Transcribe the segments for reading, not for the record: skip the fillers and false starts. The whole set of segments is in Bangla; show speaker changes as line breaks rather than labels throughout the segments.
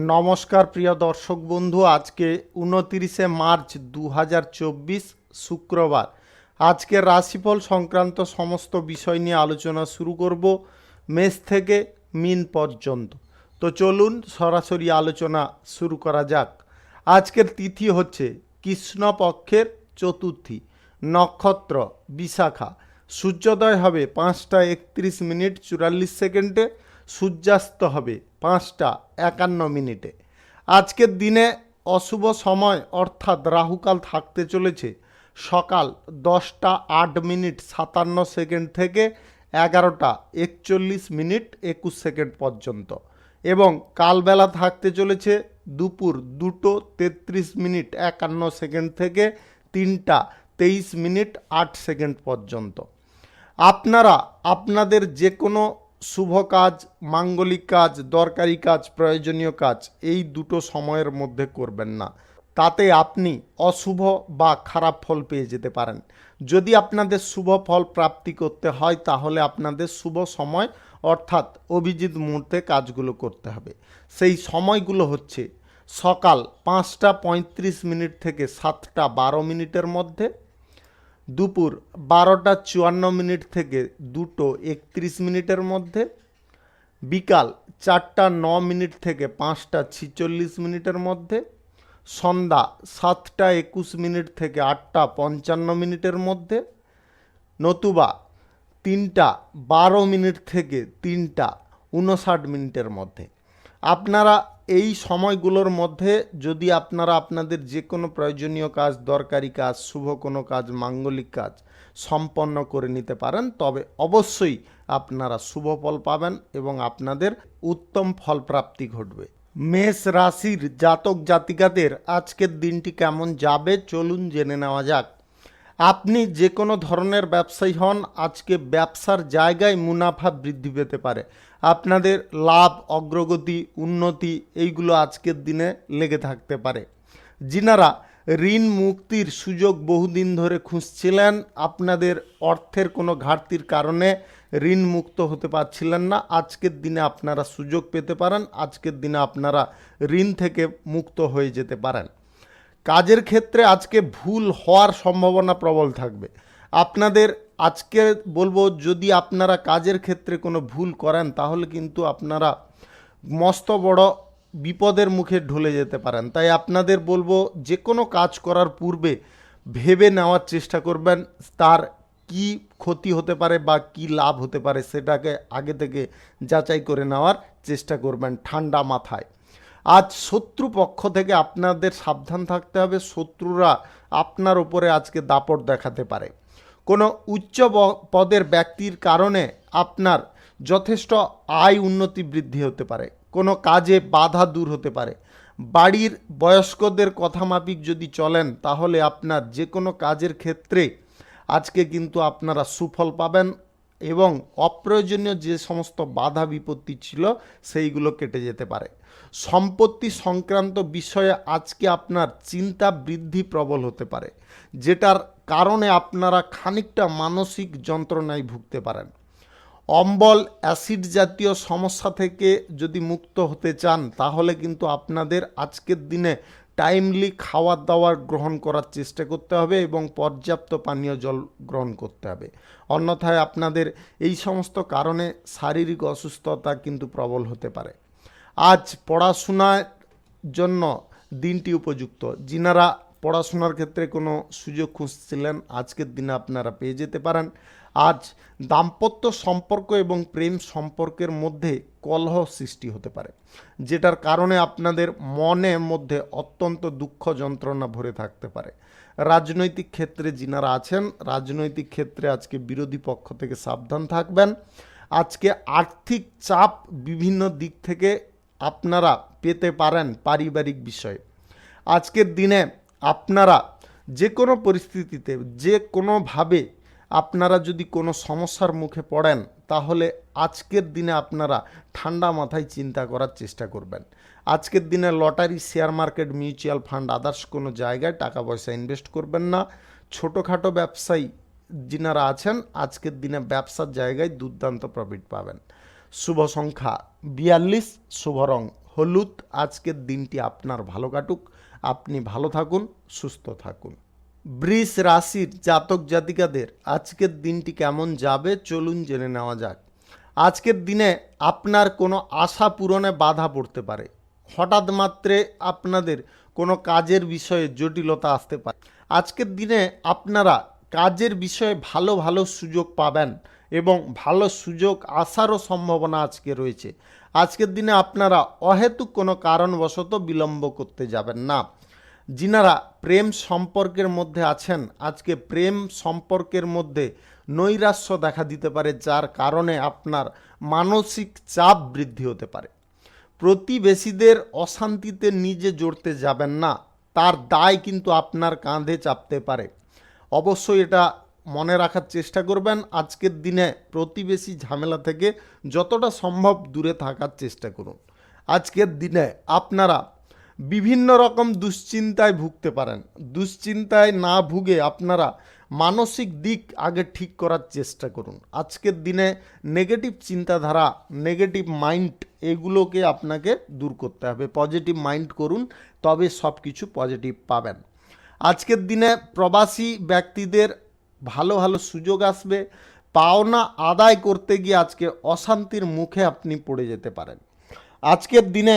নমস্কার প্রিয় দর্শক বন্ধু, আজকে 29শে মার্চ 2024 শুক্রবার। আজকের রাশিফল সংক্রান্ত সমস্ত বিষয় নিয়ে আলোচনা শুরু করব মেষ থেকে মীন পর্যন্ত। তো চলুন সরাসরি আলোচনা শুরু করা যাক। আজকের তিথি হচ্ছে কৃষ্ণপক্ষের চতুর্থী, নক্ষত্র বিশাখা, সূর্যোদয় হবে 5:31:44, সূর্যাস্ত হবে 5:51। আজকের দিনে অশুভ সময় অর্থাৎ রাহুকাল থাকতে চলেছে সকাল 10:08:57 থেকে 11:41:21 পর্যন্ত, এবং কালবেলা থাকতে চলেছে দুপুর 2:33:51 থেকে 3:23:08 পর্যন্ত। আপনারা আপনাদের যে কোনো শুভ কাজ, মাঙ্গলিক কাজ, দরকারি কাজ, প্রয়োজনীয় কাজ এই দুটো সময়ের মধ্যে করবেন না, তাতে আপনি অশুভ বা খারাপ ফল পেয়ে যেতে পারেন। যদি আপনাদের শুভ ফল প্রাপ্তি করতে হয় তাহলে আপনাদের শুভ সময় অর্থাৎ অভিজিৎ মুহূর্তে কাজগুলো করতে হবে। সেই সময়গুলো হচ্ছে সকাল 5:35 থেকে 7:12 মধ্যে, দুপুর 12:54 থেকে 2:31 মধ্যে, বিকাল 4:09 থেকে 5:46 মধ্যে, সন্ধ্যা 7:21 থেকে 8:55 মধ্যে, নতুবা 3:12 থেকে 3:59 মধ্যে। আপনারা এই সময়গুলোর মধ্যে যদি আপনারা আপনাদের যে কোনো প্রয়োজনীয় কাজ, দরকারি কাজ, শুভ কোনো কাজ, মাঙ্গলিক কাজ সম্পন্ন করে নিতে পারেন, তবে অবশ্যই আপনারা শুভ ফল পাবেন এবং আপনাদের উত্তম ফল প্রাপ্তি ঘটবে। মেষ রাশির জাতক জাতিকাদের আজকের দিনটি কেমন যাবে চলুন জেনে নেওয়া যাক। আপনি যে কোনো ধরনের ব্যবসায়ী হন, আজকে ব্যবসার জায়গায় মুনাফা বৃদ্ধি পেতে পারে। আপনাদের লাভ, অগ্রগতি, উন্নতি এইগুলো আজকের দিনে লেগে থাকতে পারে। যিনারা ঋণ মুক্তির সুযোগ বহুদিন ধরে খুঁজছিলেন, আপনাদের অর্থের কোনো ঘাটতির কারণে ঋণ মুক্ত হতে পারছিলেন না, আজকের দিনে আপনারা সুযোগ পেতে পারেন। আজকের দিনে আপনারা ঋণ থেকে মুক্ত হয়ে যেতে পারেন। কাজের ক্ষেত্রে আজকে ভুল হওয়ার সম্ভাবনা প্রবল থাকবে। আপনাদের আজকে বলবো, যদি আপনারা কাজের ক্ষেত্রে কোনো ভুল করেন তাহলে কিন্তু আপনারা মস্ত বড় বিপদের মুখে ঢলে যেতে পারেন। তাই আপনাদের বলবো, যে কোনো কাজ করার পূর্বে ভেবে নেওয়ার চেষ্টা করবেন তার কি ক্ষতি হতে পারে বা কি লাভ হতে পারে, সেটাকে আগে থেকে যাচাই করে নেওয়ার চেষ্টা করবেন ঠান্ডা মাথায়। আজ শত্রু পক্ষ থেকে আপনাদের সাবধান থাকতে হবে। শত্রুরা আপনার উপরে আজকে দাপট দেখাতে পারে। কোনো উচ্চ পদের ব্যক্তির কারণে আপনার যথেষ্ট আয় উন্নতি বৃদ্ধি হতে পারে। কোনো কাজে বাধা দূর হতে পারে। বাড়ির বয়স্কদের কথা মাফিক যদি চলেন তাহলে আপনার যে কোনো কাজের ক্ষেত্রে আজকে কিন্তু আপনারা সুফল পাবেন এবং অপ্রয়োজনীয় যে সমস্ত বাধা বিপত্তি ছিল সেইগুলো কেটে যেতে পারে। সম্পত্তি সংক্রান্ত বিষয়ে আজকে আপনার চিন্তা বৃদ্ধি প্রবল হতে পারে, যেটার কারণে আপনারা খানিকটা মানসিক যন্ত্রণায় ভুগতে পারেন। অম্বল, অ্যাসিড জাতীয় সমস্যা থেকে যদি মুক্ত হতে চান তাহলে কিন্তু আপনাদের আজকের দিনে টাইমলি খাওয়ার দাওয়ার গ্রহণ করার চেষ্টা করতে হবে এবং পর্যাপ্ত পানীয় জল গ্রহণ করতে হবে। অন্যথায় আপনাদের এই সমস্ত কারণে শারীরিক অসুস্থতা কিন্তু প্রবল হতে পারে। আজ পড়াশোনার জন্য দিনটি উপযুক্ত। যিনারা পড়াশোনার ক্ষেত্রে কোনো সুযোগ খুঁজছিলেন আজকের দিনে আপনারা পেয়ে যেতে পারেন। আজ দাম্পত্য সম্পর্ক এবং প্রেম সম্পর্কের মধ্যে কলহ সৃষ্টি হতে পারে, যেটার কারণে আপনাদের মনের মধ্যে অত্যন্ত দুঃখ যন্ত্রণা ভরে থাকতে পারে। রাজনৈতিক ক্ষেত্রে যিনারা আছেন, রাজনৈতিক ক্ষেত্রে আজকে বিরোধী পক্ষ থেকে সাবধান থাকবেন। আজকে আর্থিক চাপ বিভিন্ন দিক থেকে আপনারা পেতে পারেন পারিবারিক বিষয়ে। আজকের দিনে আপনারা যে কোনো পরিস্থিতিতে, যে কোনোভাবে আপনারা যদি কোনো সমস্যার মুখে পড়েন তাহলে আজকের দিনে আপনারা ঠান্ডা মাথায় চিন্তা করার চেষ্টা করবেন। আজকের দিনে lottery, share market, mutual fund, others কোনো জায়গায় টাকা পয়সা ইনভেস্ট করবেন না। ছোটোখাটো ব্যবসায়ী যিনারা আছেন আজকের দিনে ব্যবসার জায়গায় দুর্দান্ত প্রফিট পাবেন। শুভ সংখ্যা 42, শুভ রং হলুদ। আজকের দিনটি আপনার ভালো কাটুক, আপনি ভালো থাকুন, সুস্থ থাকুন। বৃষ রাশির জাতক জাতিকাদের আজকের দিনটি কেমন যাবে চলুন জেনে নেওয়া যাক। আজকের দিনে আপনার কোনো আশা পূরণে বাধা পড়তে পারে। হঠাৎ মাত্রে আপনাদের কোনো কাজের বিষয়ে জটিলতা আসতে পারে। আজকের দিনে আপনারা কাজের বিষয়ে ভালো ভালো সুযোগ পাবেন এবং ভালো সুযোগ আসারও সম্ভাবনা আজকে রয়েছে। আজকের দিনে আপনারা অহেতুক কোনো কারণবশত বিলম্ব করতে যাবেন না। যিনারা প্রেম সম্পর্কের মধ্যে আছেন, আজকে প্রেম সম্পর্কের মধ্যে নৈরাশ্য দেখা দিতে পারে, যার কারণে আপনার মানসিক চাপ বৃদ্ধি হতে পারে। প্রতিবেশীদের অশান্তিতে নিজে জড়তে যাবেন না, তার দায় কিন্তু আপনার কাঁধে চাপতে পারে। অবশ্যই এটা মনে রাখার চেষ্টা করবেন। আজকের দিনে প্রতিবেশী ঝামেলা থেকে যতটা সম্ভব দূরে থাকার চেষ্টা করুন। আজকের দিনে আপনারা বিভিন্ন রকম দুশ্চিন্তায় ভুগতে পারেন। দুশ্চিন্তায় না ভুগে আপনারা মানসিক দিক আগে ঠিক করার চেষ্টা করুন। আজকের দিনে নেগেটিভ চিন্তাধারা, নেগেটিভ মাইন্ড, এগুলোকে আপনাকে দূর করতে হবে। পজিটিভ মাইন্ড করুন, তবে সব কিছু পজিটিভ পাবেন। আজকের দিনে প্রবাসী ব্যক্তিদের ভালো ভালো সুযোগ আসবে। পাওনা আদায় করতে গিয়ে আজকে অশান্তির মুখে আপনি পড়ে যেতে পারেন। আজকের দিনে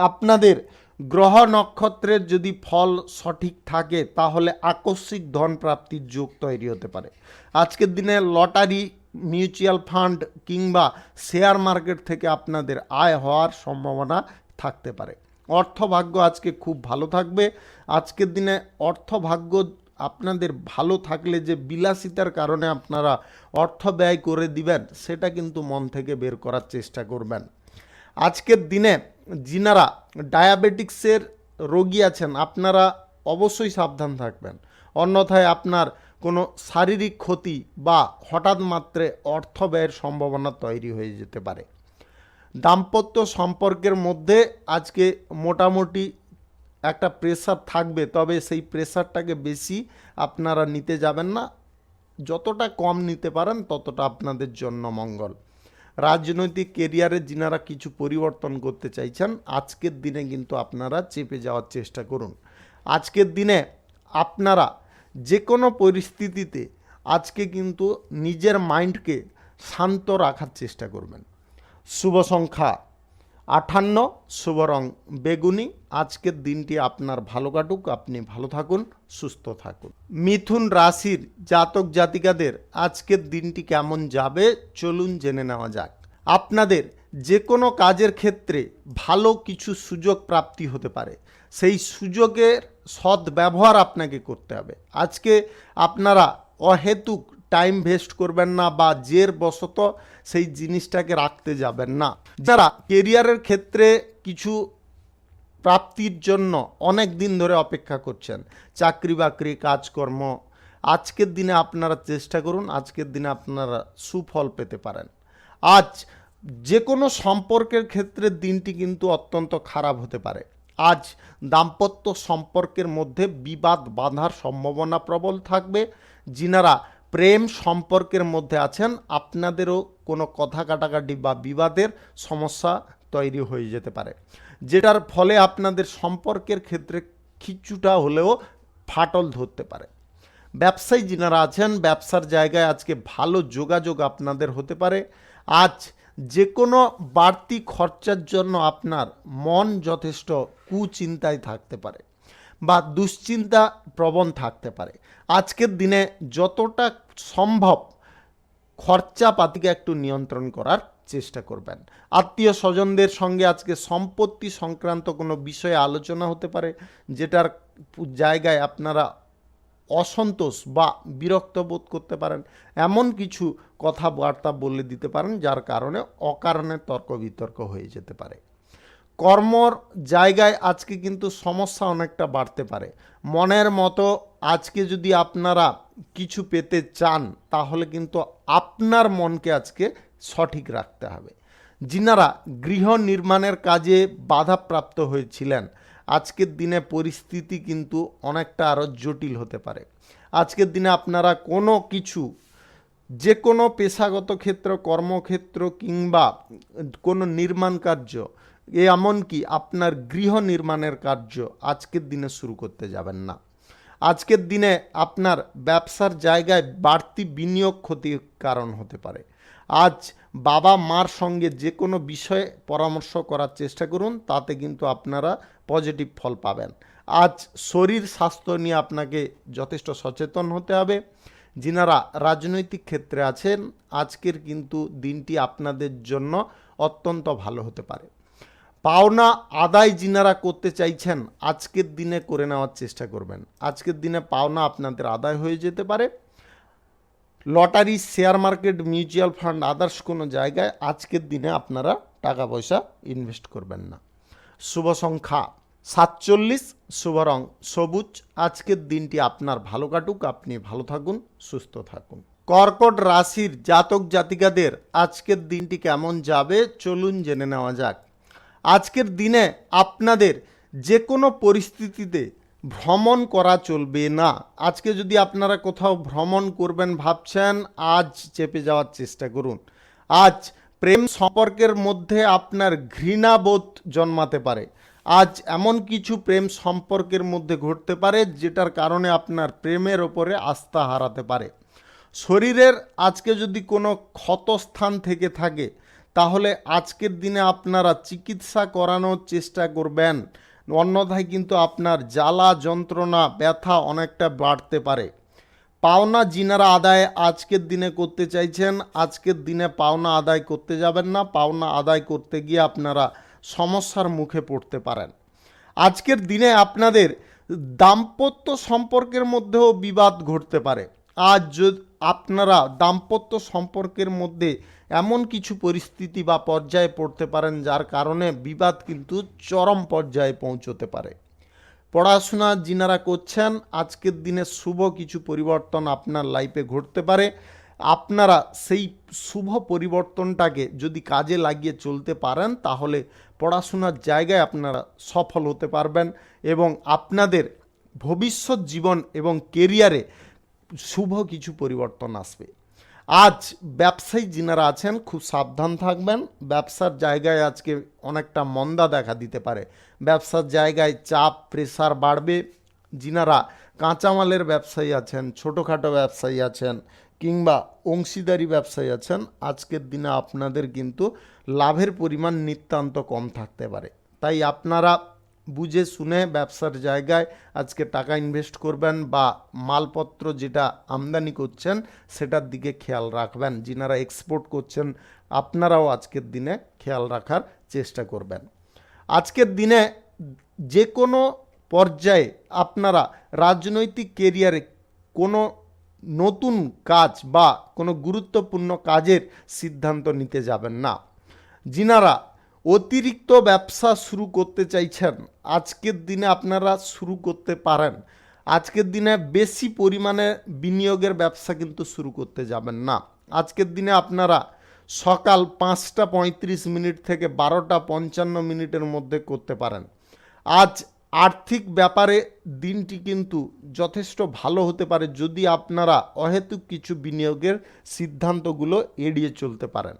আপনাদের গ্রহ নক্ষত্রের যদি ফল সঠিক থাকে তাহলে আকস্মিক ধন প্রাপ্তির যোগ তৈরি হতে পারে। আজকের দিনে লটারি, মিউচুয়াল ফান্ড কিংবা শেয়ার মার্কেট থেকে আপনাদের আয় হওয়ার সম্ভাবনা থাকতে পারে। অর্থভাগ্য আজকে খুব ভালো থাকবে। আজকের দিনে অর্থভাগ্য আপনাদের ভালো থাকলে যে বিলাসিতার কারণে আপনারা অর্থ ব্যয় করে দিবেন, সেটা কিন্তু মন থেকে বের করার চেষ্টা করবেন। আজকের দিনে যিনারা ডায়াবেটিক্সের রোগী আছেন, আপনারা অবশ্যই সাবধান থাকবেন, অন্যথায় আপনার কোনো শারীরিক ক্ষতি বা হঠাৎ মাত্রে অর্থ ব্যয়ের সম্ভাবনা তৈরি হয়ে যেতে পারে। দাম্পত্য সম্পর্কের মধ্যে আজকে মোটামুটি একটা প্রেসার থাকবে, তবে সেই প্রেসারটাকে বেশি আপনারা নিতে যাবেন না। যতটা কম নিতে পারেন ততটা আপনাদের জন্য মঙ্গল। রাজনৈতিক কেরিয়ারে যিনারা কিছু পরিবর্তন করতে চাইছেন, আজকের দিনে কিন্তু আপনারা চেপে যাওয়ার চেষ্টা করুন। আজকের দিনে আপনারা যে কোনো পরিস্থিতিতে আজকে কিন্তু নিজের মাইন্ডকে শান্ত রাখার চেষ্টা করবেন। শুভ সংখ্যা 58, শুভ রং বেগুনি। আজকের দিনটি আপনার ভালো কাটুক, আপনি ভালো থাকুন, সুস্থ থাকুন। মিথুন রাশির জাতক জাতিকাদের আজকের দিনটি কেমন যাবে চলুন জেনে নেওয়া যাক। আপনাদের যে কোনো কাজের ক্ষেত্রে ভালো কিছু সুযোগ প্রাপ্তি হতে পারে, সেই সুযোগের সদ্ব্যবহার আপনাকে করতে হবে। আজকে আপনারা অহেতুক টাইম ভেস্ট করবেন না বা জের বশত সেই জিনিসটাকে রাখতে যাবেন না। যারা কেরিয়ারের ক্ষেত্রে কিছু প্রাপ্তির জন্য অনেক দিন ধরে অপেক্ষা করছেন, চাকরি বাকরি কাজকর্ম, আজকের দিনে আপনারা চেষ্টা করুন, আজকের দিনে আপনারা সুফল পেতে পারেন। আজ যে কোনো সম্পর্কের ক্ষেত্রে দিনটি কিন্তু অত্যন্ত খারাপ হতে পারে। আজ দাম্পত্য সম্পর্কের মধ্যে বিবাদ বাঁধার সম্ভাবনা প্রবল থাকবে। যিনারা প্রেম সম্পর্কের মধ্যে আছেন, আপনাদেরও কোনো কথা কাটাকাটি বা বিবাদের সমস্যা তৈরি হয়ে যেতে পারে, যেটার ফলে আপনাদের সম্পর্কের ক্ষেত্রে কিছুটা হলেও ফাটল ধরতে পারে। ব্যবসায়ী যিনারা আছেন, ব্যবসার জায়গায় আজকে ভালো যোগাযোগ আপনাদের হতে পারে। আজ যে কোনো বাড়তি খরচার জন্য আপনার মন যথেষ্ট কুচিন্তায় থাকতে পারে বা দুশ্চিন্তা প্রবণ থাকতে পারে। আজকের দিনে যতটা সম্ভব খরচাপাতিকে একটু নিয়ন্ত্রণ করার চেষ্টা করবেন। আত্মীয় স্বজনদের সঙ্গে আজকে সম্পত্তি সংক্রান্ত কোনো বিষয়ে আলোচনা হতে পারে, যেটার জায়গায় আপনারা অসন্তোষ বা বিরক্ত বোধ করতে পারেন। এমন কিছু কথাবার্তা বলে দিতে পারেন যার কারণে অকারণে তর্ক বিতর্ক হয়ে যেতে পারে। কর্মর জায়গায় আজকে কিন্তু সমস্যা অনেকটা বাড়তে পারে। মনের মতো আজকে যদি আপনারা কিছু পেতে চান, তাহলে কিন্তু আপনার মনকে আজকে সঠিক রাখতে হবে। যিনারা গৃহ নির্মাণের কাজে বাধাপ্রাপ্ত হয়েছিলেন, আজকের দিনে পরিস্থিতি কিন্তু অনেকটা আরও জটিল হতে পারে। আজকের দিনে আপনারা কোনো কিছু, যে কোনো পেশাগত ক্ষেত্র, কর্মক্ষেত্র কিংবা কোনো নির্মাণ কার্য, এমনকি আপনার গৃহ নির্মাণের কার্য আজকের দিনে শুরু করতে যাবেন না। আজকের দিনে আপনার ব্যবসার জায়গায় বাড়তি বিনিয়োগ ক্ষতির কারণ হতে পারে। আজ বাবা মার সঙ্গে যে কোনো বিষয়ে পরামর্শ করার চেষ্টা করুন, তাতে কিন্তু আপনারা পজিটিভ ফল পাবেন। আজ শরীর স্বাস্থ্য নিয়ে আপনাকে যথেষ্ট সচেতন হতে হবে। যিনারা রাজনৈতিক ক্ষেত্রে আছেন, আজকের কিন্তু দিনটি আপনাদের জন্য অত্যন্ত ভালো হতে পারে। পাওনা আদায় যিনারা করতে চাইছেন, আজকের দিনে করে নেওয়ার চেষ্টা করবেন। আজকের দিনে পাওনা আপনাদের আদায় হয়ে যেতে পারে। Lottery, share market, mutual fund, others কোনো জায়গায় আজকের দিনে আপনারা টাকা পয়সা ইনভেস্ট করবেন না। শুভ সংখ্যা 47, শুভ রং সবুজ। আজকের দিনটি আপনার ভালো কাটুক, আপনি ভালো থাকুন, সুস্থ থাকুন। কর্কট রাশির জাতক জাতিকাদের আজকের দিনটি কেমন যাবে চলুন জেনে নেওয়া যাক। আজকের দিনে আপনাদের যে কোনো পরিস্থিতিতে ভ্রমণ করা চলবে না। আজকে যদি আপনারা কোথাও ভ্রমণ করবেন ভাবছেন, আজ চেপে যাওয়ার চেষ্টা করুন। আজ প্রেম সম্পর্কের মধ্যে আপনার ঘৃণাবোধ জন্মাতে পারে। আজ এমন কিছু প্রেম সম্পর্কের মধ্যে ঘটতে পারে যেটার কারণে আপনার প্রেমের ওপরে আস্থা হারাতে পারে। শরীরের আজকে যদি কোনো ক্ষতস্থান থেকে থাকে, তাহলে আজকের দিনে আপনারা চিকিৎসা করানোর চেষ্টা করবেন। অন্যথায় কিন্তু আপনার জ্বালা যন্ত্রণা ব্যথা অনেকটা বাড়তে পারে। পাওনা যিনারা আদায় আজকের দিনে করতে চাইছেন, আজকের দিনে পাওনা আদায় করতে যাবেন না। পাওনা আদায় করতে গিয়ে আপনারা সমস্যার মুখে পড়তে পারেন। আজকের দিনে আপনাদের দাম্পত্য সম্পর্কের মধ্যেও বিবাদ ঘটতে পারে। আজ যদি আপনারা দাম্পত্য সম্পর্কের মধ্যে এমন কিছু পরিস্থিতি বা পর্যায়ে পড়তে পারেন যার কারণে বিবাদ কিন্তু চরম পর্যায়ে পৌঁছতে পারে। পড়াশোনা যিনারা করছেন, আজকের দিনে শুভ কিছু পরিবর্তন আপনার লাইফে ঘটতে পারে। আপনারা সেই শুভ পরিবর্তনটাকে যদি কাজে লাগিয়ে চলতে পারেন, তাহলে পড়াশোনার জায়গায় আপনারা সফল হতে পারবেন এবং আপনাদের ভবিষ্যৎ জীবন এবং কেরিয়ারে শুভ কিছু পরিবর্তন আসবে। আজ ব্যবসায়ী যিনারা আছেন খুব সাবধান থাকবেন। ব্যবসার জায়গায় আজকে অনেকটা মন্দা দেখা দিতে পারে। ব্যবসার জায়গায় চাপ প্রেসার বাড়বে। যিনারা কাঁচামালের ব্যবসায়ী আছেন, ছোটোখাটো ব্যবসায়ী আছেন কিংবা অংশীদারি ব্যবসায়ী আছেন, আজকের দিনে আপনাদের কিন্তু লাভের পরিমাণ নিতান্ত কম থাকতে পারে। তাই আপনারা বুঝে শুনে ব্যবসার জায়গায় আজকে টাকা ইনভেস্ট করবেন বা মালপত্র যেটা আমদানি করছেন সেটার দিকে খেয়াল রাখবেন। যিনারা এক্সপোর্ট করছেন আপনারাও আজকের দিনে খেয়াল রাখার চেষ্টা করবেন। আজকের দিনে যে কোনো পর্যায়ে আপনারা রাজনৈতিক কেরিয়ারে কোনো নতুন কাজ বা কোনো গুরুত্বপূর্ণ কাজের সিদ্ধান্ত নিতে যাবেন না। যিনারা অতিরিক্ত ব্যবসা শুরু করতে চাইছেন, আজকের দিনে আপনারা শুরু করতে পারেন। আজকের দিনে বেশি পরিমাণে বিনিয়োগের ব্যবসা কিন্তু শুরু করতে যাবেন না। আজকের দিনে আপনারা সকাল 5:35 থেকে 12:55 মধ্যে করতে পারেন। আজ আর্থিক ব্যাপারে দিনটি কিন্তু যথেষ্ট ভালো হতে পারে যদি আপনারা অহেতুক কিছু বিনিয়োগের সিদ্ধান্তগুলো এড়িয়ে চলতে পারেন।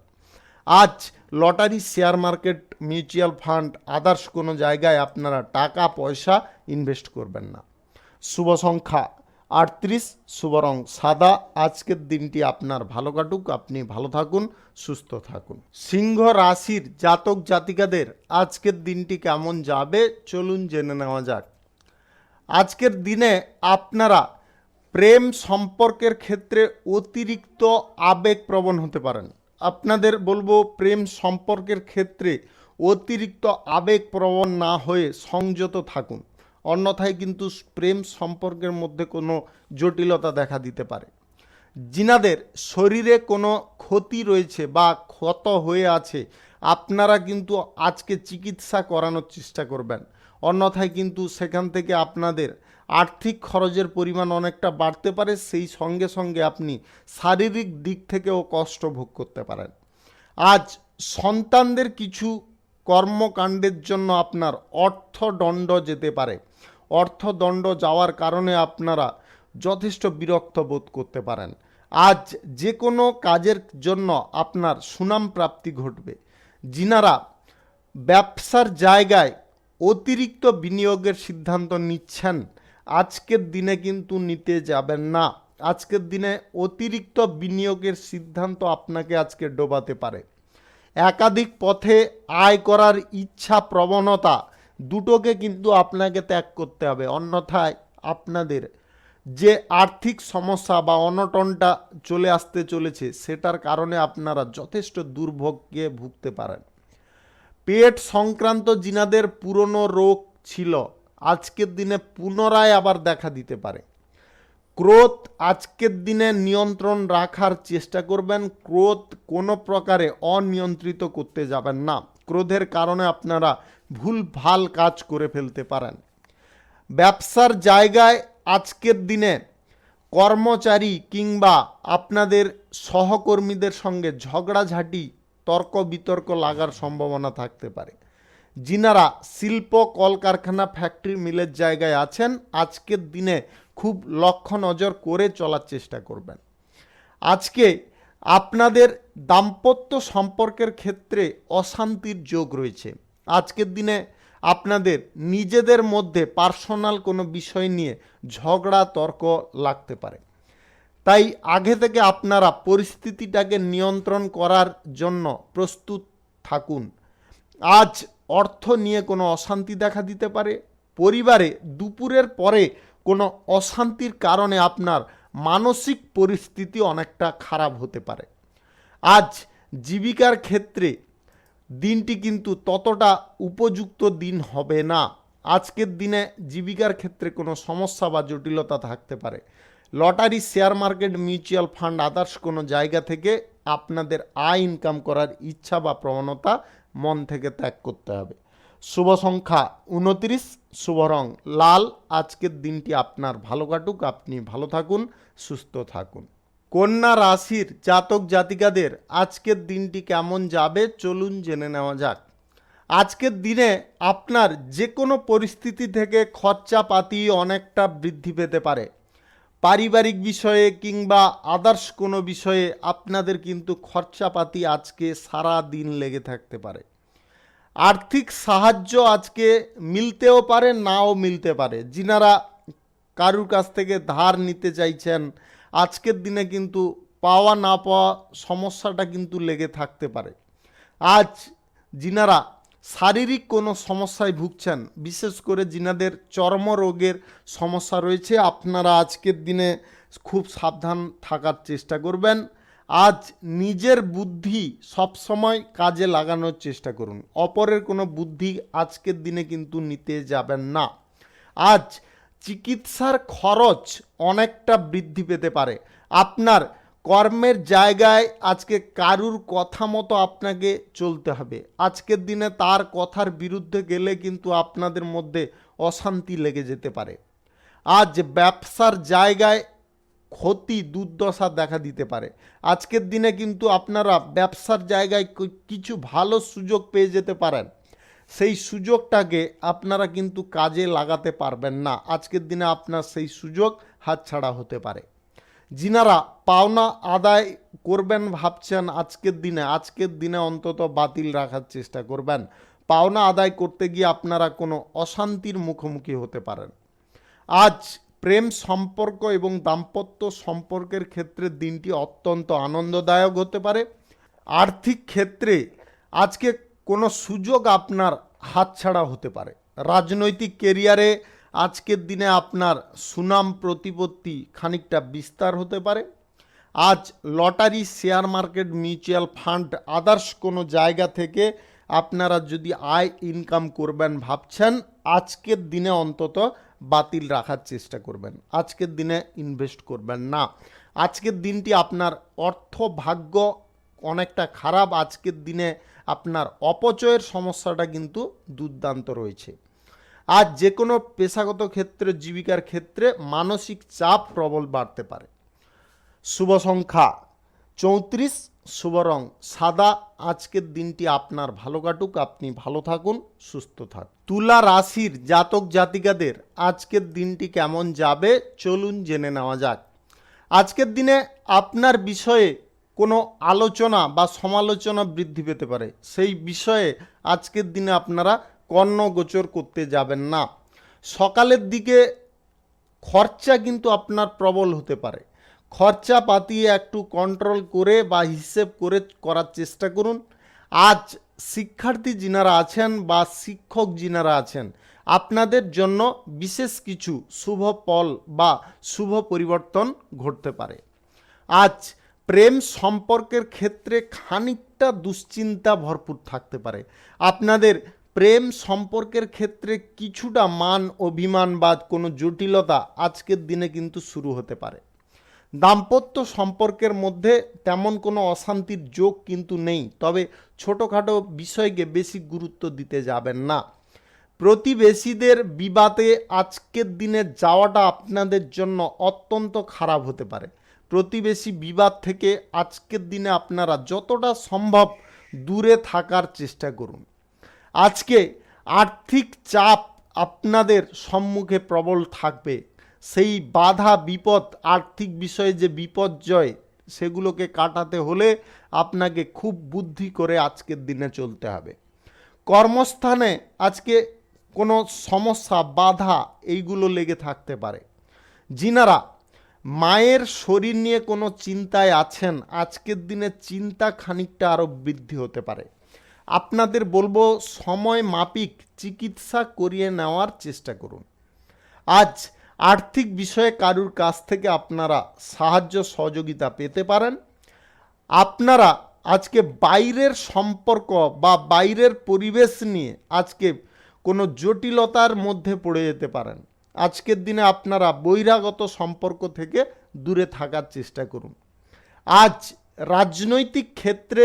আজ lottery, share market, mutual fund, others কোনো জায়গায় আপনারা টাকা পয়সা ইনভেস্ট করবেন না। শুভ সংখ্যা 38, শুভ রং সাদা। আজকের দিনটি আপনার ভালো কাটুক, আপনি ভালো থাকুন, সুস্থ থাকুন। সিংহ রাশির জাতক জাতিকাদের আজকের দিনটি কেমন যাবে চলুন জেনে নেওয়া যাক। আজকের দিনে আপনারা প্রেম সম্পর্কের ক্ষেত্রে অতিরিক্ত আবেগপ্রবণ হতে পারেন। আপনাদের বলবো প্রেম সম্পর্কের ক্ষেত্রে অতিরিক্ত আবেগপ্রবণ না হয়ে সংযত থাকুন। অন্যথায় কিন্তু প্রেম সম্পর্কের মধ্যে কোনো জটিলতা দেখা দিতে পারে। যিনাদের শরীরে কোনো ক্ষতি রয়েছে বা ক্ষত হয়ে আছে, আপনারা কিন্তু আজকে চিকিৎসা করানোর চেষ্টা করবেন। অন্যথায় কিন্তু সেখান থেকে আপনাদের আর্থিক খরচের পরিমাণ অনেকটা বাড়তে পারে। সেই সঙ্গে সঙ্গে আপনি শারীরিক দিক থেকেও কষ্ট ভোগ করতে পারেন। আজ সন্তানদের কিছু কর্মকাণ্ডের জন্য আপনার অর্থদণ্ড যেতে পারে। অর্থদণ্ড যাওয়ার কারণে আপনারা যথেষ্ট বিরক্ত বোধ করতে পারেন। আজ যে কোনো কাজের জন্য আপনার সুনাম প্রাপ্তি ঘটবে। যিনারা ব্যবসার জায়গায় অতিরিক্ত বিনিয়োগের সিদ্ধান্ত নিচ্ছেন, আজকের দিনে কিন্তু নিতে যাবেন না। আজকের দিনে অতিরিক্ত বিনিয়োগের সিদ্ধান্ত আপনাকে আজকে ডোবাতে পারে। একাধিক পথে আয় করার ইচ্ছা প্রবণতা দুটোকে কিন্তু আপনাকে ত্যাগ করতে হবে, অন্যথায় আপনাদের যে আর্থিক সমস্যা বা অনটনটা চলে আসতে চলেছে সেটার কারণে আপনারা যথেষ্ট দুর্ভোগে ভুগতে পারেন। পেট সংক্রান্ত যিনাদের পুরনো রোগ ছিল, আজকের দিনে পুনরায় আবার দেখা দিতে পারে। ক্রোধ আজকের দিনে নিয়ন্ত্রণ রাখার চেষ্টা করবেন। ক্রোধ কোনো প্রকারে অনিয়ন্ত্রিত করতে যাবেন না, ক্রোধের কারণে আপনারা ভুলভাল কাজ করে ফেলতে পারেন। ব্যবসার জায়গায় আজকের দিনে কর্মচারী কিংবা আপনাদের সহকর্মীদের সঙ্গে ঝগড়াঝাঁটি তর্ক বিতর্ক লাগার সম্ভাবনা থাকতে পারে। যিনারা শিল্প কলকারখানা ফ্যাক্টরি মিলের জায়গায় আছেন, আজকের দিনে খুব লক্ষ্য নজর করে চলার চেষ্টা করবেন। আজকে আপনাদের দাম্পত্য সম্পর্কের ক্ষেত্রে অশান্তির যোগ রয়েছে। আজকের দিনে আপনাদের নিজেদের মধ্যে পার্সোনাল কোনো বিষয় নিয়ে ঝগড়া তর্ক লাগতে পারে। তাই আগে থেকে আপনারা পরিস্থিতিটাকে নিয়ন্ত্রণ করার জন্য প্রস্তুত থাকুন। আজ অর্থ নিয়ে কোনো অশান্তি দেখা দিতে পারে। পরিবারে দুপুরের পরে কোনো অশান্তির কারণে আপনার মানসিক পরিস্থিতি অনেকটা খারাপ হতে পারে। আজ জীবিকার ক্ষেত্রে দিনটি কিন্তু ততটা উপযুক্ত দিন হবে না। আজকের দিনে জীবিকার ক্ষেত্রে কোনো সমস্যা বা জটিলতা থাকতে পারে। Lottery, share market, mutual fund, others কোনো জায়গা থেকে আপনাদের আয় ইনকাম করার ইচ্ছা বা প্রবণতা মন থেকে ত্যাগ করতে হবে। শুভ সংখ্যা 29, শুভ রং লাল। আজকের দিনটি আপনার ভালো কাটুক, আপনি ভালো থাকুন, সুস্থ থাকুন। কন্যা রাশির জাতক জাতিকাদের আজকের দিনটি কেমন যাবে চলুন জেনে নেওয়া যাক। আজকের দিনে আপনার যে কোনো পরিস্থিতি থেকে খরচাপাতি অনেকটা বৃদ্ধি পেতে পারে। পারিবারিক বিষয়ে কিংবা আদার্স কোনো বিষয়ে আপনাদের কিন্তু খরচাপাতি আজকে সারা দিন লেগে থাকতে পারে। আর্থিক সাহায্য আজকে মিলতেও পারে, নাও মিলতে পারে। যিনারা কারুর কাছ থেকে ধার নিতে চাইছেন, আজকের দিনে কিন্তু পাওয়া না পাওয়া সমস্যাটা কিন্তু লেগে থাকতে পারে। আজ যিনারা শারীরিক কোনো সমস্যায় ভুগছেন, বিশেষ করে যিনাদের চর্মরোগের সমস্যা রয়েছে, আপনারা আজকের দিনে খুব সাবধান থাকার চেষ্টা করবেন। আজ নিজের বুদ্ধি সবসময় কাজে লাগানোর চেষ্টা করুন। অপরের কোনো বুদ্ধি আজকের দিনে কিন্তু নিতে যাবেন না। আজ চিকিৎসার খরচ অনেকটা বৃদ্ধি পেতে পারে। আপনার কর্মের জায়গায় আজকে কারুর কথা মতো আপনাকে চলতে হবে। আজকের দিনে তার কথার বিরুদ্ধে গেলে কিন্তু আপনাদের মধ্যে অশান্তি লেগে যেতে পারে। আজ ব্যবসার জায়গায় ক্ষতি দুর্দশা দেখা দিতে পারে। আজকের দিনে কিন্তু আপনারা ব্যবসার জায়গায় কিছু ভালো সুযোগ পেয়ে যেতে পারেন। সেই সুযোগটাকে আপনারা কিন্তু কাজে লাগাতে পারবেন না। আজকের দিনে আপনার সেই সুযোগ হাতছাড়া হতে পারে। যিনারা পাওনা আদায় করবেন ভাবছেন, আজকের দিনে অন্তত বাতিল রাখার চেষ্টা করবেন। পাওনা আদায় করতে গিয়ে আপনারা কোনো অশান্তির মুখোমুখি হতে পারেন। আজ প্রেম সম্পর্ক এবং দাম্পত্য সম্পর্কের ক্ষেত্রে দিনটি অত্যন্ত আনন্দদায়ক হতে পারে। আর্থিক ক্ষেত্রে আজকে কোনো সুযোগ আপনার হাতছাড়া হতে পারে। রাজনৈতিক কেরিয়ারে আজকের দিনে আপনার সুনাম প্রতিপত্তি খানিকটা বিস্তার হতে পারে। আজ lottery, share market, mutual fund, others কোনো জায়গা থেকে আপনারা যদি আয় ইনকাম করবেন ভাবছেন, আজকের দিনে অন্তত বাতিল রাখার চেষ্টা করবেন। আজকের দিনে ইনভেস্ট করবেন না। আজকের দিনটি আপনার অর্থ ভাগ্য অনেকটা খারাপ। আজকের দিনে আপনার অপচয়ের সমস্যাটা কিন্তু দুর্দান্ত রয়েছে। আজ যে কোনো পেশাগত ক্ষেত্রে, জীবিকার ক্ষেত্রে মানসিক চাপ প্রবল বাড়তে পারে। শুভ সংখ্যা 34, শুভ রং সাদা। আজকের দিনটি আপনার ভালো কাটুক, আপনি ভালো থাকুন, সুস্থ থাকুন। তুলা রাশির জাতক জাতিকাদের আজকের দিনটি কেমন যাবে চলুন জেনে নেওয়া যাক। আজকের দিনে আপনার বিষয়ে কোনো আলোচনা বা সমালোচনা বৃদ্ধি পেতে পারে। সেই বিষয়ে আজকের দিনে আপনারা কর্ণগোচর করতে যাবেন না। সকালের দিকে খরচা কিন্তু আপনার প্রবল হতে পারে। খরচা পাতিয়ে একটু কন্ট্রোল করে বা হিসেব করে করার চেষ্টা করুন। আজ শিক্ষার্থী যিনারা আছেন বা শিক্ষক যিনারা আছেন, আপনাদের জন্য বিশেষ কিছু শুভ ফল বা শুভ পরিবর্তন ঘটতে পারে। আজ প্রেম সম্পর্কের ক্ষেত্রে খানিকটা দুশ্চিন্তা ভরপুর থাকতে পারে। আপনাদের প্রেম সম্পর্কের ক্ষেত্রে কিছুটা মান অভিমান বা কোনো জটিলতা আজকের দিনে কিন্তু শুরু হতে পারে। দাম্পত্য সম্পর্কের মধ্যে তেমন কোনো অশান্তির যোগ কিন্তু নেই, তবে ছোটোখাটো বিষয়কে বেশি গুরুত্ব দিতে যাবেন না। প্রতিবেশীদের বিবাদে আজকের দিনে যাওয়াটা আপনাদের জন্য অত্যন্ত খারাপ হতে পারে। প্রতিবেশী বিবাদ থেকে আজকের দিনে আপনারা যতটা সম্ভব দূরে থাকার চেষ্টা করুন। আজকে আর্থিক চাপ আপনাদের সম্মুখে প্রবল থাকবে। সেই বাধা বিপদ, আর্থিক বিষয়ে যে বিপর্যয়, সেগুলোকে কাটাতে হলে আপনাকে খুব বুদ্ধি করে আজকের দিনে চলতে হবে। কর্মস্থানে আজকে কোনো সমস্যা, বাধা এইগুলো লেগে থাকতে পারে। যিনারা মায়ের শরীর নিয়ে কোনো চিন্তায় আছেন, আজকের দিনে চিন্তা খানিকটা আরও বৃদ্ধি হতে পারে। আপনাদের বলবো সময় মাফিক চিকিৎসা করিয়ে নেওয়ার চেষ্টা করুন। আজ আর্থিক বিষয়ে কারুর কাছ থেকে আপনারা সাহায্য সহযোগিতা পেতে পারেন। আপনারা আজকে বাইরের সম্পর্ক বা বাইরের পরিবেশ নিয়ে আজকে কোনো জটিলতার মধ্যে পড়ে যেতে পারেন। আজকের দিনে আপনারা বহিরাগত সম্পর্ক থেকে দূরে থাকার চেষ্টা করুন। আজ রাজনৈতিক ক্ষেত্রে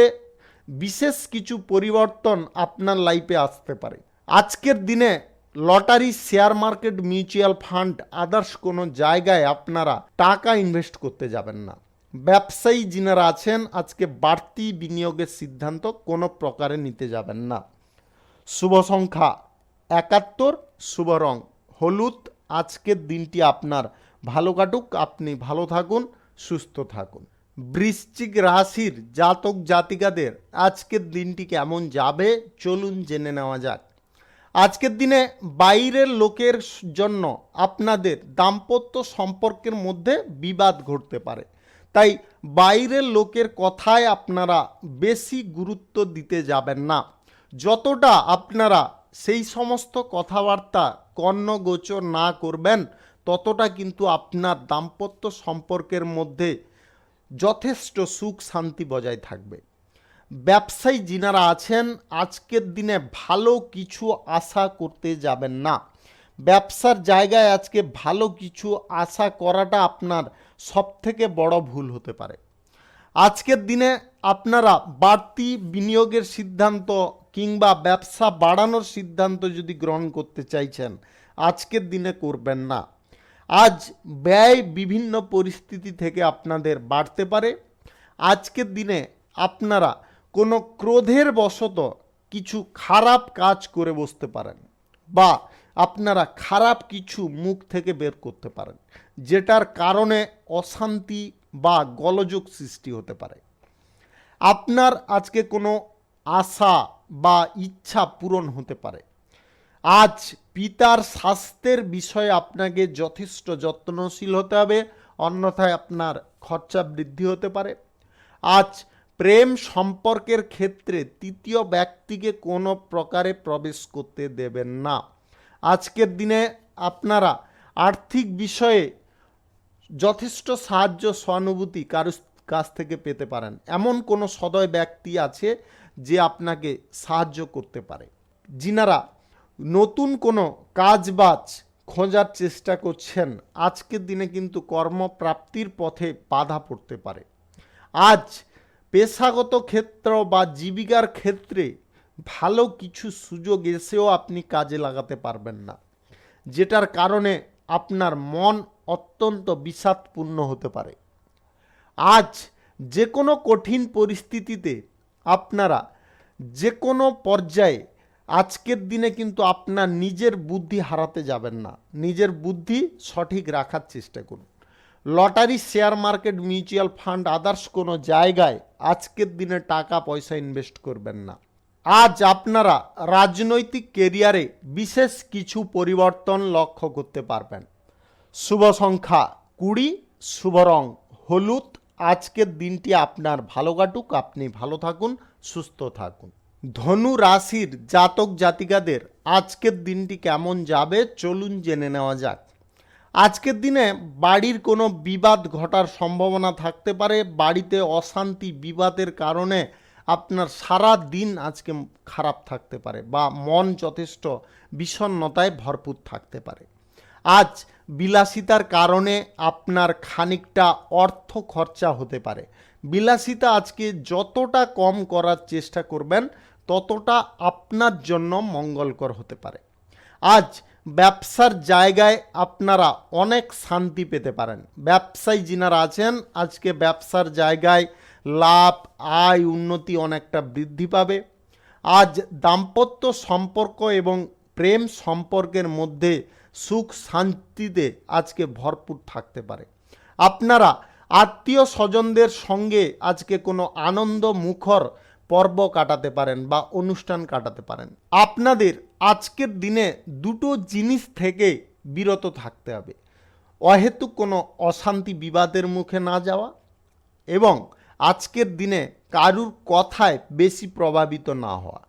বিশেষ কিছু পরিবর্তন আপনার লাইফে আসতে পারে। আজকের দিনে lottery, share market, mutual fund, others কোনো জায়গায় আপনারা টাকা ইনভেস্ট করতে যাবেন না। ব্যবসায়ী যিনারা আছেন, আজকে বাড়তি বিনিয়োগের সিদ্ধান্ত কোনো প্রকারে নিতে যাবেন না। শুভ সংখ্যা 71, শুভ রং হলুদ। আজকের দিনটি আপনার ভালো কাটুক, আপনি ভালো থাকুন, সুস্থ থাকুন। বৃশ্চিক রাশির জাতক জাতিকাদের আজকের দিনটি কেমন যাবে চলুন জেনে নেওয়া যাক। আজকের দিনে বাইরের লোকের জন্য আপনাদের দাম্পত্য সম্পর্কের মধ্যে বিবাদ ঘটতে পারে, তাই বাইরের লোকের কথায় আপনারা বেশি গুরুত্ব দিতে যাবেন না। যতটা আপনারা সেই সমস্ত কথাবার্তা কর্ণগোচর না করবেন, ততটা কিন্তু আপনার দাম্পত্য সম্পর্কের মধ্যে যথেষ্ট সুখ শান্তি বজায় থাকবে। ব্যবসায়ী যিনারা আছেন, আজকের দিনে ভালো কিছু আশা করতে যাবেন না। ব্যবসার জায়গায় আজকে ভালো কিছু আশা করাটা আপনার সবথেকে বড় ভুল হতে পারে। আজকের দিনে আপনারা বাড়তি বিনিয়োগের সিদ্ধান্ত কিংবা ব্যবসা বাড়ানোর সিদ্ধান্ত যদি গ্রহণ করতে চাইছেন, আজকের দিনে করবেন না। আজ ব্যয় বিভিন্ন পরিস্থিতি থেকে আপনাদের বাড়তে পারে। আজকের দিনে আপনারা কোনো ক্রোধের বশত কিছু খারাপ কাজ করে বসতে পারেন, বা আপনারা খারাপ কিছু মুখ থেকে বের করতে পারেন, যেটার কারণে অশান্তি বা গোলযোগ সৃষ্টি হতে পারে। আপনার আজকে কোনো আশা বা ইচ্ছা পূরণ হতে পারে। আজ পিতার স্বাস্থ্যের বিষয়ে আপনাকে যথেষ্ট যত্নশীল হতে হবে, অন্যথায় আপনার খরচা বৃদ্ধি হতে পারে। আজ প্রেম সম্পর্কের ক্ষেত্রে তৃতীয় ব্যক্তিকে কোনো প্রকারে প্রবেশ করতে দেবেন না। আজকের দিনে আপনারা আর্থিক বিষয়ে যথেষ্ট সাহায্য সহানুভূতি কারো কাছ থেকে পেতে পারেন। এমন কোনো সদয় ব্যক্তি আছে যে আপনাকে সাহায্য করতে পারে। যিনারা নতুন কোনো কাজবাজ খোঁজার চেষ্টা করছেন, আজকের দিনে কিন্তু কর্মপ্রাপ্তির পথে বাধা পড়তে পারে। আজ পেশাগত ক্ষেত্র বা জীবিকার ক্ষেত্রে ভালো কিছু সুযোগ এসেও আপনি কাজে লাগাতে পারবেন না, যেটার কারণে আপনার মন অত্যন্ত বিষাদপূর্ণ হতে পারে। আজ যে কোনো কঠিন পরিস্থিতিতে আপনারা যে কোনো পর্যায়ে আজকের দিনে কিন্তু আপনার নিজের বুদ্ধি হারাতে যাবেন না, নিজের বুদ্ধি সঠিক রাখার চেষ্টা করুন। Lottery, share market, mutual fund, others কোনো জায়গায় আজকের দিনে টাকা পয়সা ইনভেস্ট করবেন না। আজ আপনারা রাজনৈতিক কেরিয়ারে বিশেষ কিছু পরিবর্তন লক্ষ্য করতে পারবেন। শুভ সংখ্যা 20, শুভ রং হলুদ। আজকের দিনটি আপনার ভালো কাটুক, আপনি ভালো থাকুন, সুস্থ থাকুন। ধনু রাশির জাতক জাতিকাদের আজকের দিনটি কেমন যাবে চলুন জেনে নেওয়া যাক। আজকের দিনে বাড়ির কোনো বিবাদ ঘটার সম্ভাবনা থাকতে পারে। বাড়িতে অশান্তি বিবাদের কারণে আপনার সারা দিন আজকে খারাপ থাকতে পারে বা মন যথেষ্ট বিষণ্ণতায় ভরপুর থাকতে পারে। আজ বিলাসিতার কারণে আপনার খানিকটা অর্থ খরচা হতে পারে। বিলাসিতা আজকে যতটা কম করার চেষ্টা করবেন ততটা আপনার জন্য মঙ্গলকর হতে পারে। আজ ব্যবসার জায়গায় আপনারা অনেক শান্তি পেতে পারেন। ব্যবসায়ী যিনারা আছেন আজকে ব্যবসার জায়গায় লাভ, আয়, উন্নতি অনেকটা বৃদ্ধি পাবে। আজ দাম্পত্য সম্পর্ক এবং প্রেম সম্পর্কের মধ্যে সুখ শান্তিতে আজকে ভরপুর থাকতে পারে। আপনারা আত্মীয় স্বজনদের সঙ্গে আজকে কোনো আনন্দ মুখর পর্ব কাটাতে পারেন বা অনুষ্ঠান কাটাতে পারেন। আপনাদের আজকের দিনে দুটো জিনিস থেকে বিরত থাকতে হবে: অহেতুক কোনো অশান্তি বিবাদের মুখে না যাওয়া এবং আজকের দিনে কারুর কথায় বেশি প্রভাবিত না হওয়া।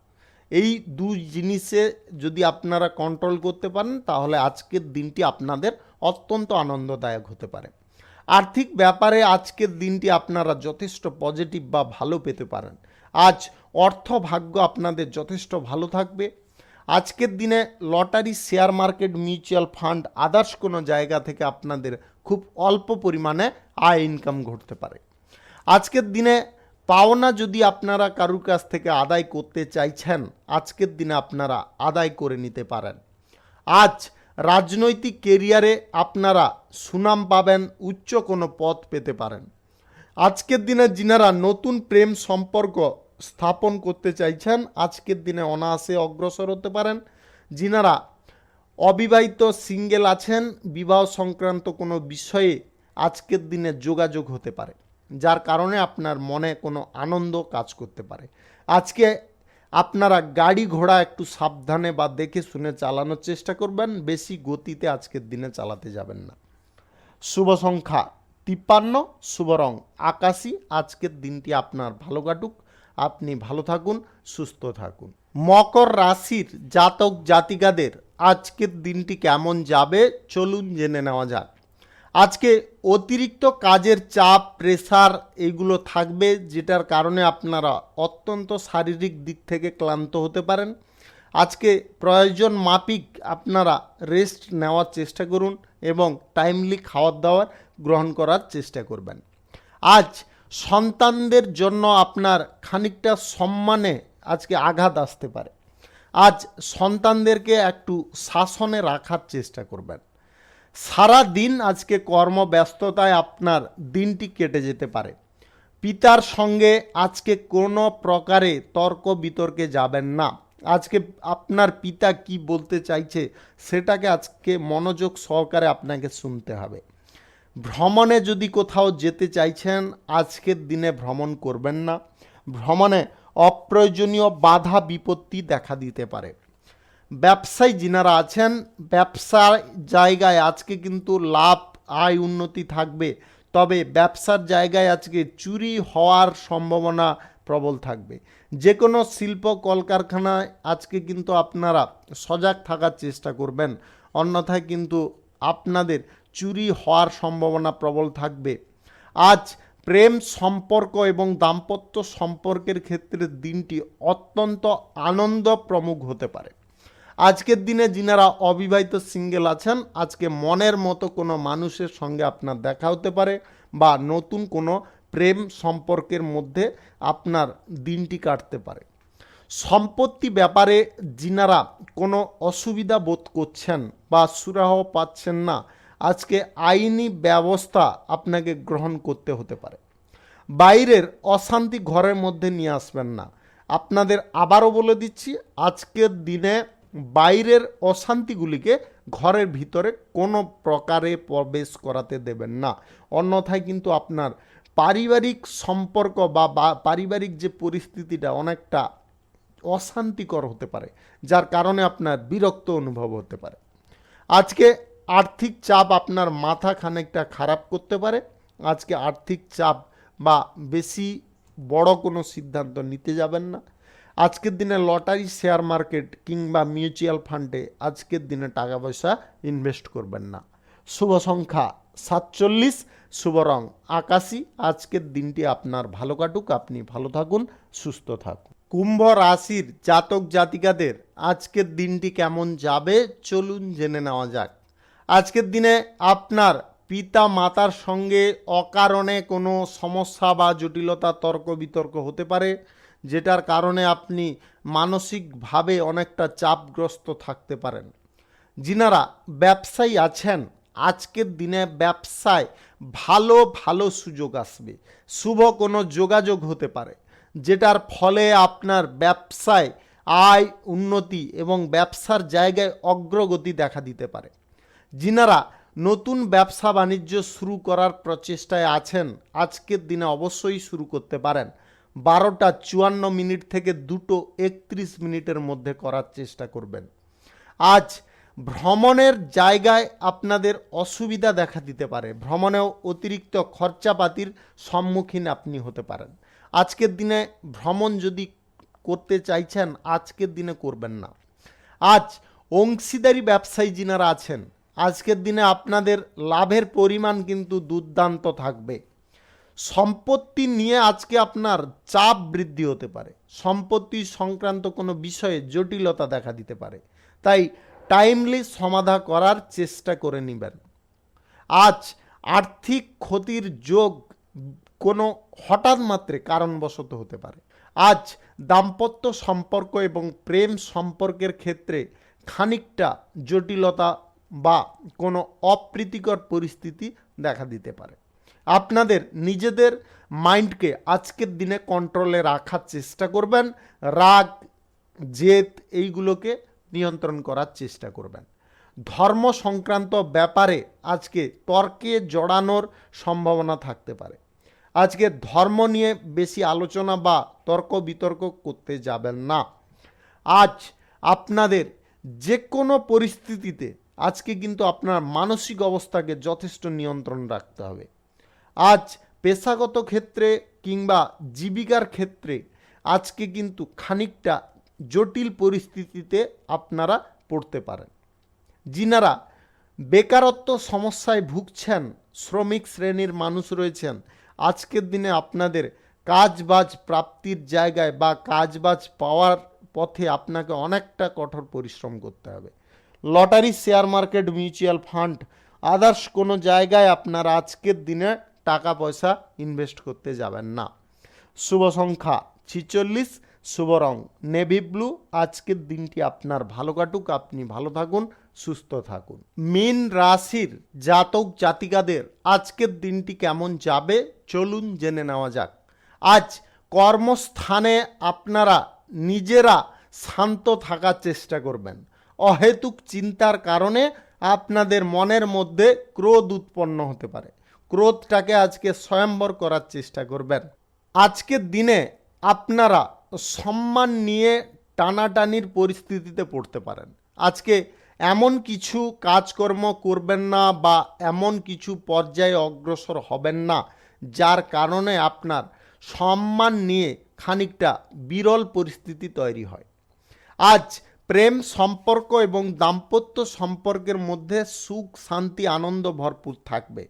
এই দুই জিনিসে যদি আপনারা কন্ট্রোল করতে পারেন তাহলে আজকের দিনটি আপনাদের অত্যন্ত আনন্দদায়ক হতে পারে। আর্থিক ব্যাপারে আজকের দিনটি আপনারা যথেষ্ট পজিটিভ বা ভালো পেতে পারেন। আজ অর্থ ভাগ্য আপনাদের যথেষ্ট ভালো থাকবে। আজকের দিনে lottery, share market, mutual fund, others কোনো জায়গা থেকে আপনাদের খুব অল্প পরিমাণে আয় ইনকাম ঘটতে পারে। আজকের দিনে পাওনা যদি আপনারা কারুর কাছ থেকে আদায় করতে চাইছেন আজকের দিনে আপনারা আদায় করে নিতে পারেন। আজ রাজনৈতিক কেরিয়ারে আপনারা সুনাম পাবেন, উচ্চ কোনো পদ পেতে পারেন। আজকের দিনে যিনারা নতুন প্রেম সম্পর্ক স্থাপন করতে চাইছেন আজকের দিনে অনায়াসে অগ্রসর হতে পারেন। যিনারা অবিবাহিত সিঙ্গেল আছেন বিবাহ সংক্রান্ত কোনো বিষয়ে আজকের দিনে যোগাযোগ হতে পারে, যার কারণে আপনার মনে কোনো আনন্দ কাজ করতে পারে। আজকে আপনারা গাড়ি ঘোড়া একটু সাবধানে বা দেখে শুনে চালানোর চেষ্টা করবেন, বেশি গতিতে আজকের দিনে চালাতে যাবেন না। শুভ সংখ্যা 53, শুভ রং আকাশী। আজকের দিনটি আপনার ভালো কাটুক, আপনি ভালো থাকুন, সুস্থ থাকুন। মকর রাশির জাতক জাতিকাদের আজকের দিনটি কেমন যাবে চলুন জেনে নেওয়া যাক। আজকে অতিরিক্ত কাজের চাপ, প্রেসার এগুলো থাকবে, যেটার কারণে আপনারা অত্যন্ত শারীরিক দিক থেকে ক্লান্ত হতে পারেন। আজকে প্রয়োজন মাফিক আপনারা রেস্ট নেওয়ার চেষ্টা করুন এবং টাইমলি খাওয়ার দাওয়ার গ্রহণ করার চেষ্টা করবেন। আজ সন্তানদের জন্য আপনার খানিকটা সম্মানে আজকে আঘাত আসতে পারে। আজ সন্তানদেরকে একটু শাসনে রাখার চেষ্টা করবেন। সারা দিন আজকে কর্মব্যস্ততায় আপনার দিনটি কেটে যেতে পারে। পিতার সঙ্গে আজকে কোনো প্রকারে তর্ক বিতর্কে যাবেন না। আজকে আপনার পিতা কি বলতে চাইছে সেটাকে আজকে মনোযোগ সহকারে আপনাকে শুনতে হবে। ভ্রমণে যদি কোথাও যেতে চাইছেন আজকের দিনে ভ্রমণ করবেন না। ভ্রমণে অপ্রয়োজনীয় বাধা বিপত্তি দেখা দিতে পারে। ব্যবসায়ী যিনারা আছেন ব্যবসার জায়গায় আজকে কিন্তু লাভ, আয়, উন্নতি থাকবে, তবে ব্যবসার জায়গায় আজকে চুরি হওয়ার সম্ভাবনা প্রবল থাকবে। যে কোনো শিল্প কলকারখানায় আজকে কিন্তু আপনারা সজাগ থাকার চেষ্টা করবেন, অন্যথায় কিন্তু আপনাদের চুরি হওয়ার সম্ভাবনা প্রবল থাকবে। আজ প্রেম সম্পর্ক এবং দাম্পত্য সম্পর্কের ক্ষেত্রে দিনটি অত্যন্ত আনন্দপ্রমুখ হতে পারে। আজকের দিনে যিনারা অবিবাহিত সিঙ্গেল আছেন আজকে মনের মতো কোনো মানুষের সঙ্গে আপনার দেখা হতে পারে বা নতুন কোনো প্রেম সম্পর্কের মধ্যে আপনার দিনটি কাটতে পারে। সম্পত্তি ব্যাপারে যিনারা কোনো অসুবিধা বোধ করছেন বা সুরাহ পাচ্ছেন না আজকে আইনি ব্যবস্থা আপনাকে গ্রহণ করতে হতে পারে। বাইরের অশান্তি ঘরের মধ্যে নিয়ে আসবেন না। আপনাদের আবারও বলে দিচ্ছি আজকের দিনে বাইরের অশান্তিগুলিকে ঘরের ভিতরে কোনো প্রকারে প্রবেশ করাতে দেবেন না, অন্যথায় কিন্তু আপনার পারিবারিক সম্পর্ক বা পারিবারিক যে পরিস্থিতিটা অনেকটা অশান্তিকর হতে পারে, যার কারণে আপনার বিরক্ত অনুভব হতে পারে। আজকে আর্থিক চাপ আপনার মাথা খানিকটা খারাপ করতে পারে। আজকে আর্থিক চাপ বা বেশি বড় কোনো সিদ্ধান্ত নিতে যাবেন না। আজকের দিনে লটারি, শেয়ার মার্কেট কিংবা মিউচুয়াল ফান্ডে আজকের দিনে টাকা পয়সা ইনভেস্ট করবেন না। শুভ সংখ্যা 47, শুভ রং আকাশী। আজকের দিনটি আপনার ভালো কাটুক, আপনি ভালো থাকুন, সুস্থ থাকুন। কুম্ভ রাশির জাতক জাতিকাদের আজকের দিনটি কেমন যাবে চলুন জেনে নেওয়া যাক। আজকের দিনে আপনার পিতা মাতার সঙ্গে অকারণে কোনো সমস্যা বা জটিলতা, তর্ক বিতর্ক হতে পারে, যেটার কারণে আপনি মানসিকভাবে অনেকটা চাপগ্রস্ত থাকতে পারেন। যিনারা ব্যবসায়ী আছেন, আজকের দিনে ব্যবসায় ভালো ভালো সুযোগ আসবে, শুভ কোনো যোগাযোগ হতে পারে, যেটার ফলে আপনার ব্যবসায় আয়, উন্নতি এবং ব্যবসার জায়গায় অগ্রগতি দেখা দিতে পারে। যিনারা নতুন ব্যবসা বাণিজ্য শুরু করার প্রচেষ্টায় আছেন, আজকের দিনে অবশ্যই শুরু করতে পারেন। 12:54 থেকে 2:31 মধ্যে করার চেষ্টা করবেন। আজ ভ্রমণের জায়গায় আপনাদের অসুবিধা দেখা দিতে পারে, ভ্রমণেও অতিরিক্ত খরচাপাতির সম্মুখীন আপনি হতে পারেন। আজকের দিনে ভ্রমণ যদি করতে চাইছেন, আজকের দিনে করবেন না। আজ অংশীদারি ব্যবসায়ী যিনারা আছেন, আজকের দিনে আপনাদের লাভের পরিমাণ কিন্তু দুর্দান্ত থাকবে। সম্পত্তি নিয়ে আজকে আপনার চাপ বৃদ্ধি হতে পারে, সম্পত্তি সংক্রান্ত কোনো বিষয়ে জটিলতা দেখা দিতে পারে, তাই টাইমলি সমাধা করার চেষ্টা করে নেবেন। আজ আর্থিক ক্ষতির যোগ কোনো হঠাৎ মাত্রে কারণবশত হতে পারে। আজ দাম্পত্য সম্পর্ক এবং প্রেম সম্পর্কের ক্ষেত্রে খানিকটা জটিলতা বা কোনো অপ্রীতিকর পরিস্থিতি দেখা দিতে পারে। আপনাদের নিজেদের মাইন্ডকে আজকের দিনে কন্ট্রোলে রাখার চেষ্টা করবেন, রাগ, জেদ এইগুলোকে নিয়ন্ত্রণ করার চেষ্টা করবেন। ধর্ম সংক্রান্ত ব্যাপারে আজকে তর্কে জড়ানোর সম্ভাবনা থাকতে পারে। আজকে ধর্ম নিয়ে বেশি আলোচনা বা তর্ক বিতর্ক করতে যাবেন না। আজ আপনাদের যে কোনো পরিস্থিতিতে আজকে কিন্তু আপনার মানসিক অবস্থাকে যথেষ্ট নিয়ন্ত্রণ রাখতে হবে। আজ পেশাগত ক্ষেত্রে কিংবা জীবিকার ক্ষেত্রে আজকে কিন্তু খানিকটা জটিল পরিস্থিতিতে আপনারা পড়তে পারেন। যিনারা বেকারত্ব সমস্যায় ভুগছেন, শ্রমিক শ্রেণীর মানুষ রয়েছেন, আজকের দিনে আপনাদের কাজবাজ প্রাপ্তির জায়গায় বা কাজবাজ পাওয়ার পথে আপনাকে অনেকটা কঠোর পরিশ্রম করতে হবে। Lottery, share market, mutual fund, others কোনো জায়গায় আপনারা আজকের দিনে টাকা পয়সা ইনভেস্ট করতে যাবেন না। শুভ সংখ্যা 46, শুভ রং নেভি ব্লু। আজকের দিনটি আপনার ভালো কাটুক, আপনি ভালো থাকুন, সুস্থ থাকুন। মীন রাশির জাতক জাতিকাদের আজকের দিনটি কেমন যাবে চলুন জেনে নেওয়া যাক। আজ কর্মস্থানে আপনারা নিজেরা শান্ত থাকার চেষ্টা করবেন। অহেতুক চিন্তার কারণে আপনাদের মনের মধ্যে ক্রোধ উৎপন্ন হতে পারে, ক্রোধটাকে আজকে স্বয়ম্বর করার চেষ্টা করবেন। আজকের দিনে আপনারা সম্মান নিয়ে টানাটানির পরিস্থিতিতে পড়তে পারেন। আজকে এমন কিছু কাজকর্ম করবেন না বা এমন কিছু পর্যায়ে অগ্রসর হবেন না যার কারণে আপনার সম্মান নিয়ে খানিকটা বিরল পরিস্থিতি তৈরি হয়। আজ প্রেম সম্পর্ক এবং দাম্পত্য সম্পর্কের মধ্যে সুখ, শান্তি, আনন্দ ভরপুর থাকবে।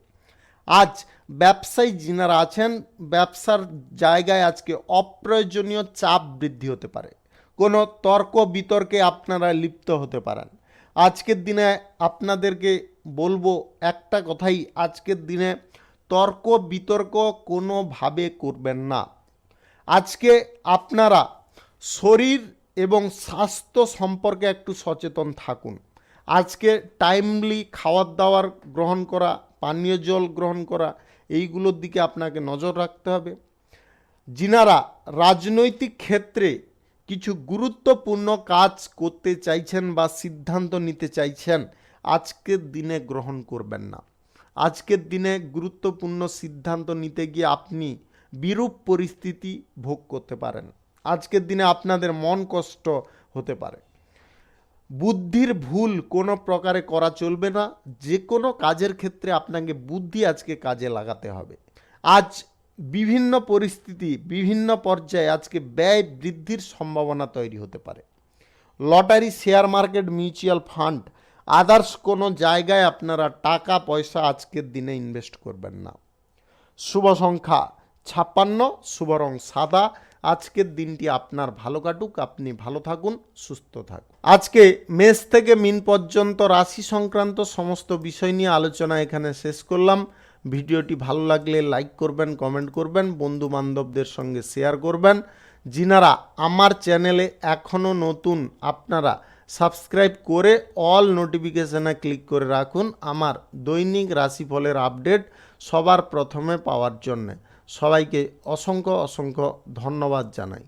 আজ ব্যবসায়ী যিনারা আছেন, ব্যবসার জায়গায় আজকে অপ্রয়োজনীয় চাপ বৃদ্ধি হতে পারে, কোনো তর্ক বিতর্কে আপনারা লিপ্ত হতে পারেন। আজকের দিনে আপনাদেরকে বলবো একটা কথাই, আজকের দিনে তর্ক বিতর্ক কোনোভাবে করবেন না। আজকে আপনারা শরীর এবং স্বাস্থ্য সম্পর্কে একটু সচেতন থাকুন। আজকে টাইমলি খাওয়ার দাওয়ার গ্রহণ করা, পানীয় জল গ্রহণ করা, এইগুলোর দিকে আপনাকে নজর রাখতে হবে। যিনারা রাজনৈতিক ক্ষেত্রে কিছু গুরুত্বপূর্ণ কাজ করতে চাইছেন বা সিদ্ধান্ত নিতে চাইছেন, আজকের দিনে গ্রহণ করবেন না। আজকের দিনে গুরুত্বপূর্ণ সিদ্ধান্ত নিতে গিয়ে আপনি বিরূপ পরিস্থিতি ভোগ করতে পারেন। আজকের দিনে আপনাদের মন কষ্ট হতে পারে। বুদ্ধির ভুল কোনো প্রকারে করা চলবে না। যে কোনো কাজের ক্ষেত্রে আপনাকে বুদ্ধি আজকে কাজে লাগাতে হবে। আজ বিভিন্ন পরিস্থিতি, বিভিন্ন পর্যায়ে আজকে ব্যয় বৃদ্ধির সম্ভাবনা তৈরি হতে পারে। Lottery, share market, mutual fund, others কোনো জায়গায় আপনারা টাকা পয়সা আজকের দিনে ইনভেস্ট করবেন না। শুভ সংখ্যা 56, শুভ রং সাদা। আজকের দিনটি আপনার ভালো কাটুক, আপনি ভালো থাকুন, সুস্থ থাকুন। আজকে মেষ থেকে মিন পর্যন্ত রাশি সংক্রান্ত সমস্ত বিষয় নিয়ে আলোচনা এখানে শেষ করলাম। ভিডিওটি ভালো লাগলে লাইক করবেন, কমেন্ট করবেন, বন্ধু বান্ধবদের সঙ্গে শেয়ার করবেন। যিনারা আমার চ্যানেলে এখনও নতুন, আপনারা সাবস্ক্রাইব করে অল নোটিফিকেশানে ক্লিক করে রাখুন আমার দৈনিক রাশিফলের আপডেট সবার প্রথমে পাওয়ার জন্যে। সবাইকে অসংখ্য অসংখ্য ধন্যবাদ জানাই।